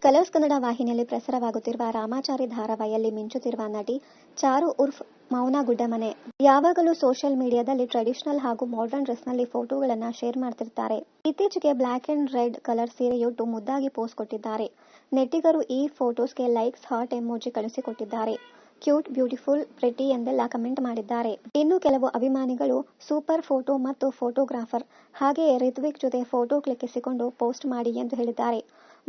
Colours Kannada ವಾಹಿನಿಯಲ್ಲಿ ಪ್ರಸಾರವಾಗುತ್ತಿರುವ ರಾಮಾಚಾರಿ ಧಾರಾವಾಹಿಯಲ್ಲಿ ಮಿಂಚುತ್ತಿರುವ ನಟಿ ಚಾರು ಉರ್ಫ್ ಮೌನ ಗುಡ್ಡಮನೆ. ಯಾವಾಗಲೂ ಸೋಷಿಯಲ್ ಮೀಡಿಯಾದಲ್ಲಿ ಟ್ರೆಡಿಷನಲ್ ಹಾಗೂ ಮಾಡರ್ನ್ ಡ್ರೆಸ್ನಲ್ಲಿ ಫೋಟೋಗಳನ್ನ ಶೇರ್ ಮಾಡ್ತಿರ್ತಾರೆ. ಇತ್ತೀಚೆಗೆ ಬ್ಲಾಕ್ ಅಂಡ್ ರೆಡ್ ಕಲರ್ ಸೀರೆಯುಟ್ಟು ಮುದ್ದಾಗಿ ಪೋಸ್ ಕೊಟ್ಟಿದ್ದಾರೆ. ನೆಟ್ಟಿಗರು ಈ ಫೋಟೋಸ್ಗೆ ಲೈಕ್ಸ್, ಹಾರ್ಟ್ ಎಮೋಜಿ ಕಳಿಸಿಕೊಟ್ಟಿದ್ದಾರೆ. ಕ್ಯೂಟ್, ಬ್ಯೂಟಿಫುಲ್, ಪ್ರೆಟಿ ಎಂದೆಲ್ಲ ಕಮೆಂಟ್ ಮಾಡಿದ್ದಾರೆ. ಇನ್ನು ಕೆಲವು ಅಭಿಮಾನಿಗಳು ಸೂಪರ್ ಫೋಟೋ ಮತ್ತು ಫೋಟೋಗ್ರಾಫರ್, ಹಾಗೆಯೇ ರಿತ್ವಿಕ್ ಜೊತೆ ಫೋಟೋ ಕ್ಲಿಕ್ಕಿಸಿಕೊಂಡು ಪೋಸ್ಟ್ ಮಾಡಿ ಎಂದು ಹೇಳಿದ್ದಾರೆ.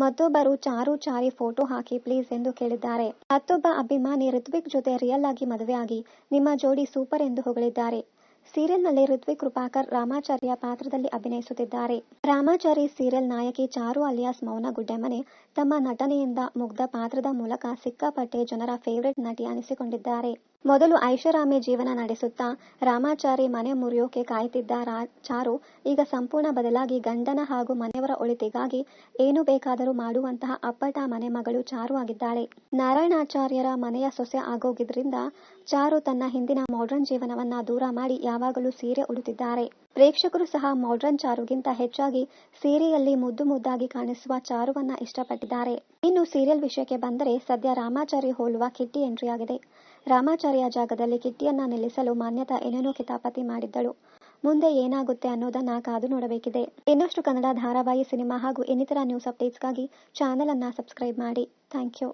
ಮತ್ತೊಬ್ಬರು ಚಾರಿ ಫೋಟೋ ಹಾಕಿ ಪ್ಲೀಸ್ ಎಂದು ಕೇಳಿದ್ದಾರೆ. ಮತ್ತೊಬ್ಬ ಅಭಿಮಾನಿ ರಿತ್ವಿಕ್ ಜೊತೆ ರಿಯಲ್ ಆಗಿ ಮದುವೆ ಆಗಿ ನಿಮ್ಮ ಜೋಡಿ ಸೂಪರ್ ಎಂದು ಹೊಗಳಿದ್ದಾರೆ. ಸೀರಿಯಲ್ನಲ್ಲಿ ರಿತ್ವಿಕ್ ಕೃಪಾಕರ್ ರಾಮಾಚಾರಿಯ ಪಾತ್ರದಲ್ಲಿ ಅಭಿನಯಿಸುತ್ತಿದ್ದಾರೆ. ರಾಮಾಚಾರಿ ಸೀರಿಯಲ್ ನಾಯಕಿ ಚಾರು ಅಲಿಯಾಸ್ ಮೌನ ಗುಡ್ಡಮನೆ ತಮ್ಮ ನಟನೆಯಿಂದ ಮುಗ್ಧ ಪಾತ್ರದ ಮೂಲಕ ಸಿಕ್ಕಾಪಟ್ಟೆ ಜನರ ಫೇವರೇಟ್ ನಟಿ ಅನಿಸಿಕೊಂಡಿದ್ದಾರೆ. ಮೊದಲು ಐಷಾರಾಮಿ ಜೀವನ ನಡೆಸುತ್ತಾ ರಾಮಾಚಾರಿ ಮನೆ ಮುರಿಯೋಕೆ ಕಾಯ್ತಿದ್ದ ಚಾರು ಈಗ ಸಂಪೂರ್ಣ ಬದಲಾಗಿ ಗಂಡನ ಹಾಗೂ ಮನೆಯವರ ಒಳಿತಿಗಾಗಿ ಏನು ಬೇಕಾದರೂ ಮಾಡುವಂತಹ ಅಪ್ಪಟ ಮನೆ ಮಗಳು ಚಾರು ಆಗಿದ್ದಾಳೆ. ನಾರಾಯಣಾಚಾರ್ಯರ ಮನೆಯ ಸೊಸೆ ಆಗೋಗಿದ್ರಿಂದ ಚಾರು ತನ್ನ ಹಿಂದಿನ ಮಾಡರ್ನ್ ಜೀವನವನ್ನ ದೂರ ಮಾಡಿ ಯಾವಾಗಲೂ ಸೀರೆ ಉಡುತ್ತಿದ್ದಾರೆ. ಪ್ರೇಕ್ಷಕರು ಸಹ ಮಾಡರ್ನ್ ಚಾರುಗಿಂತ ಹೆಚ್ಚಾಗಿ ಸೀರೆಯಲ್ಲಿ ಮುದ್ದು ಮುದ್ದಾಗಿ ಕಾಣಿಸುವ ಚಾರುವನ್ನ ಇಷ್ಟಪಟ್ಟಿದ್ದಾರೆ. ಇನ್ನು ಸೀರಿಯಲ್ ವಿಷಯಕ್ಕೆ ಬಂದರೆ ಸದ್ಯ ರಾಮಾಚಾರಿ ಹೋಲುವ ಕಿಟ್ಟಿ ಎಂಟ್ರಿ ಆಗಿದೆ. ರಾಮಾಚಾರಿಯ ಜಾಗದಲ್ಲಿ ಕಿಟ್ಟಿಯನ್ನ ನಿಲ್ಲಿಸಲು ಮಾನ್ಯತಾ ಏನೇನೋ ಕಿತಾಪತಿ ಮಾಡಿದ್ದಳು. ಮುಂದೆ ಏನಾಗುತ್ತೆ ಅನ್ನೋದನ್ನ ಕಾದು ನೋಡಬೇಕಿದೆ. ಇನ್ನಷ್ಟು ಕನ್ನಡ ಧಾರಾವಾಹಿ, ಸಿನಿಮಾ ಹಾಗೂ ಇನ್ನಿತರ ನ್ಯೂಸ್ ಅಪ್ಡೇಟ್ಸ್ಗಾಗಿ ಚಾನೆಲ್ ಅನ್ನ ಸಬ್ಸ್ಕ್ರೈಬ್ ಮಾಡಿ. Thank you.